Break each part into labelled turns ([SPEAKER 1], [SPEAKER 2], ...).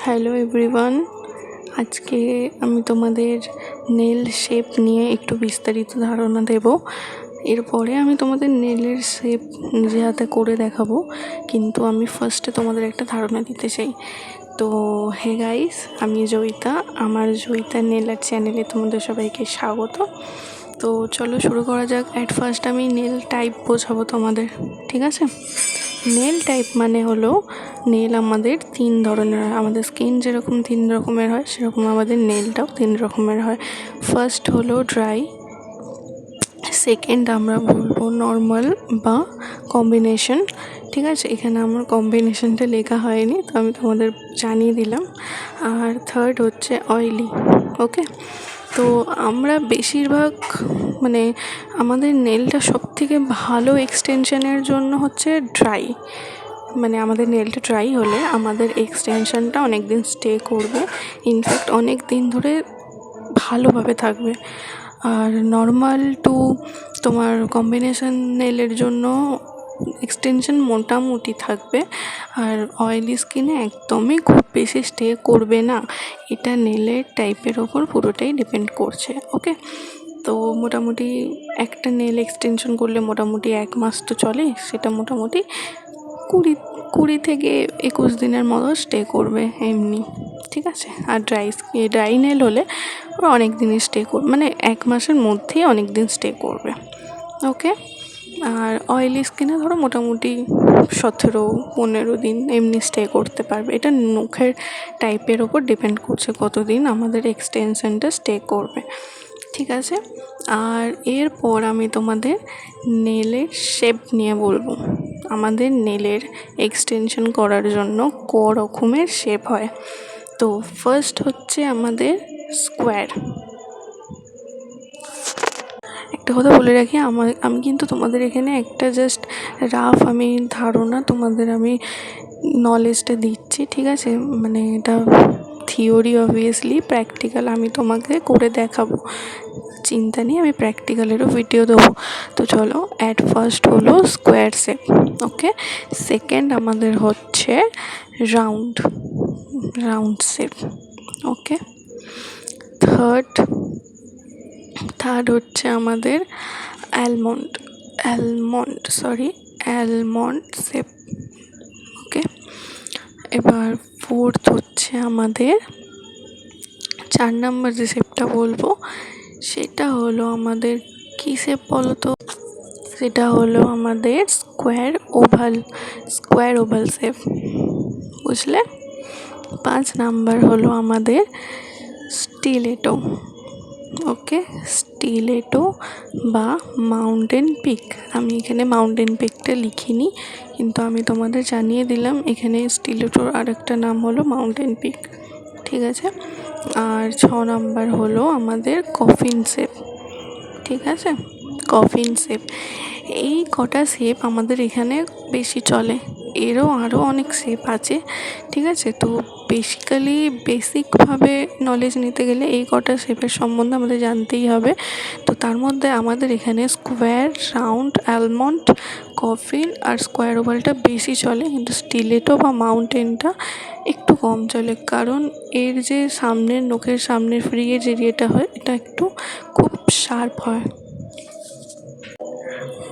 [SPEAKER 1] Hello everyone, আজকে আমি তোমাদের নেল শেপ নিয়ে একটু বিস্তারিত ধারণা দেব। এরপরে আমি তোমাদের নেলের শেপ নিজে হাতে করে দেখাবো, কিন্তু আমি ফার্স্টে তোমাদের একটা ধারণা দিতে চাই। তো হে গাইস, আমি জয়িতা, আমার জয়িতা নেল আর্ট চ্যানেলে তোমাদের সবাইকে স্বাগত। তো চলো শুরু করা যাক। অ্যাট ফার্স্ট আমি নেল টাইপ বোঝাবো তোমাদের, ঠিক আছে? নেল টাইপ মানে হলো নেল আমাদের 3 ধরনের হয়। আমাদের স্কিন যেরকম 3 রকমের হয়, সেরকম আমাদের নেলটাও 3 রকমের হয়। ফার্স্ট হলো ড্রাই, সেকেন্ড আমরা বলবো নর্মাল বা কম্বিনেশন, ঠিক আছে? এখানে আমার কম্বিনেশনটা লেখা হয়নি, তো আমি তোমাদের জানিয়ে দিলাম। আর থার্ড হচ্ছে অয়েলি। ওকে, তো আমরা বেশিরভাগ মানে আমাদের নেলটা সবথেকে ভালো এক্সটেনশনের জন্য হচ্ছে ড্রাই। মানে আমাদের নেলটা ড্রাই হলে আমাদের এক্সটেনশনটা অনেক দিন স্টে করবে, ইনফ্যাক্ট অনেক দিন ধরে ভালোভাবে থাকবে। আর নর্মাল টু তোমার কম্বিনেশন নেলের জন্য এক্সটেনশন মোটামুটি থাকবে, আর অয়েলি স্কিনে একদমই খুব বেশি স্টে করবে না। এটা নেলের টাইপের ওপর পুরোটাই ডিপেন্ড করছে। ওকে, তো মোটামুটি একটা নেল এক্সটেনশন করলে মোটামুটি 1 মাস তো চলে, সেটা মোটামুটি 20 থেকে 21 দিনের মতো স্টে করবে এমনি, ঠিক আছে? আর ড্রাই নেল হলে অনেক দিনই স্টে করবে, মানে 1 মাসের মধ্যেই অনেক দিন স্টে করবে। ওকে, আর অয়েলি স্কিনে ধরো মোটামুটি 17-15 দিন এমনি স্টে করতে পারবে। এটা নখের টাইপের ওপর ডিপেন্ড করছে কতদিন আমাদের এক্সটেনশনটা স্টে করবে, ঠিক আছে? আর এরপর আমি তোমাদের নেলের শেপ নিয়ে বলবো। আমাদের নেলের এক্সটেনশন করার জন্য ক রকমের শেপ হয়। তো ফার্স্ট হচ্ছে আমাদের স্কোয়ার। একটা কথা বলে রাখি, আমি কিন্তু তোমাদের এখানে একটা জাস্ট রাফ আমি ধারণা তোমাদের আমি নলেজটা দিচ্ছি, ঠিক আছে? মানে এটা থিওরি, অবভিয়াসলি প্র্যাকটিক্যাল আমি তোমাকে করে দেখাবো, চিন্তা নেই, আমি প্র্যাকটিক্যালেরও ভিডিও দেবো। তো চলো, অ্যাট ফার্স্ট হলো স্কোয়ার শেপ। ওকে, সেকেন্ড আমাদের হচ্ছে রাউন্ড শেপ। ওকে, থার্ড হচ্ছে আমাদের অ্যালমন্ড শেপ। ওকে, এবার ফোর্থ হচ্ছে আমাদের 4 নম্বর যে শেপটা বলবো সেটা হলো আমাদের কী শেপ বলো তো? সেটা হলো আমাদের স্কোয়ার ওভাল শেপ, বুঝলে? 5 নাম্বার হলো আমাদের স্টিলেটো। ওকে, স্টিলেটো বা মাউন্টেন পিক। আমি এখানে মাউন্টেন পিকটা লিখিনি, কিন্তু আমি তোমাদের জানিয়ে দিলাম এখানে স্টিলেটোর আরেকটা নাম হলো মাউন্টেন পিক, ঠিক আছে? আর 6 নাম্বার হলো আমাদের কফিন শেপ, ঠিক আছে? Coffin shape. এই কটা শেপ আমাদের এখানে বেশি চলে, আরও অনেক শেপ আছে, ঠিক আছে? তো বেসিকভাবে নলেজ নিতে গেলে এই কটা শেপের সম্বন্ধে আমাদের জানতেই হবে। তো তার মধ্যে আমাদের এখানে স্কোয়ার, রাউন্ড, অ্যালমন্ড, কফিন আর স্কোয়ার ওভালটা বেশি চলে, কিন্তু স্টিলেটো বা মাউন্টেনটা একটু কম চলে, কারণ এর যে নখের সামনের ফ্রি এজ এরিয়াটা হয়, এটা একটু খুব শার্প হয়।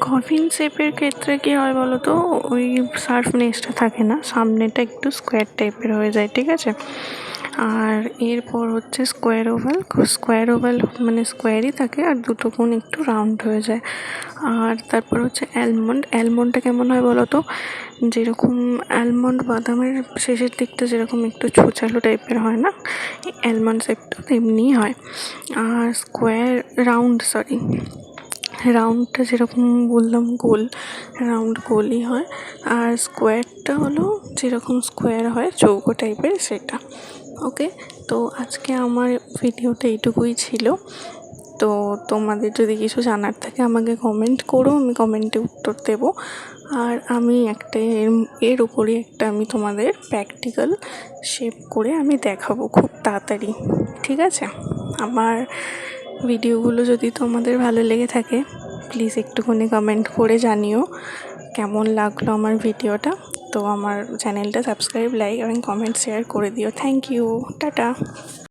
[SPEAKER 1] কফিন শেপের ক্ষেত্রে কী হয় বলো তো, ওই শার্পনেসটা থাকে না, সামনেটা একটু স্কোয়ার টাইপের হয়ে যায়, ঠিক আছে? আর এরপর হচ্ছে স্কোয়ার ওভাল মানে স্কোয়ারই থাকে, আর দুটো কোণ একটু রাউন্ড হয়ে যায়। আর তারপর হচ্ছে অ্যালমন্ডটা কেমন হয় বলো তো? যেরকম অ্যালমন্ড বাদামের শেষের দিকটা যেরকম একটু ছোচালো টাইপের হয় না, অ্যালমন্ড শেপটা তেমনিই হয়। আর রাউন্ডটা যেরকম বললাম গোলই হয়, আর স্কোয়ারটা হলো যেরকম স্কোয়ার হয় চৌকো টাইপের, সেটা। ওকে, তো আজকে আমার ভিডিওটা এইটুকুই ছিল। তো তোমাদের যদি কিছু জানার থাকে আমাকে কমেন্ট করো, আমি কমেন্টে উত্তর দেবো। আর আমি এর উপরে একটা আমি তোমাদের প্র্যাকটিক্যাল শেপ করে আমি দেখাবো খুব তাড়াতাড়ি, ঠিক আছে? আমার ভিডিওগুলো যদি তোমাদের ভালো লেগে থাকে, প্লিজ একটুখানি কমেন্ট করে জানিও কেমন লাগলো আমার ভিডিওটা। তো আমার চ্যানেলটা সাবস্ক্রাইব, লাইক এবং কমেন্ট শেয়ার করে দিও। Thank you, tata.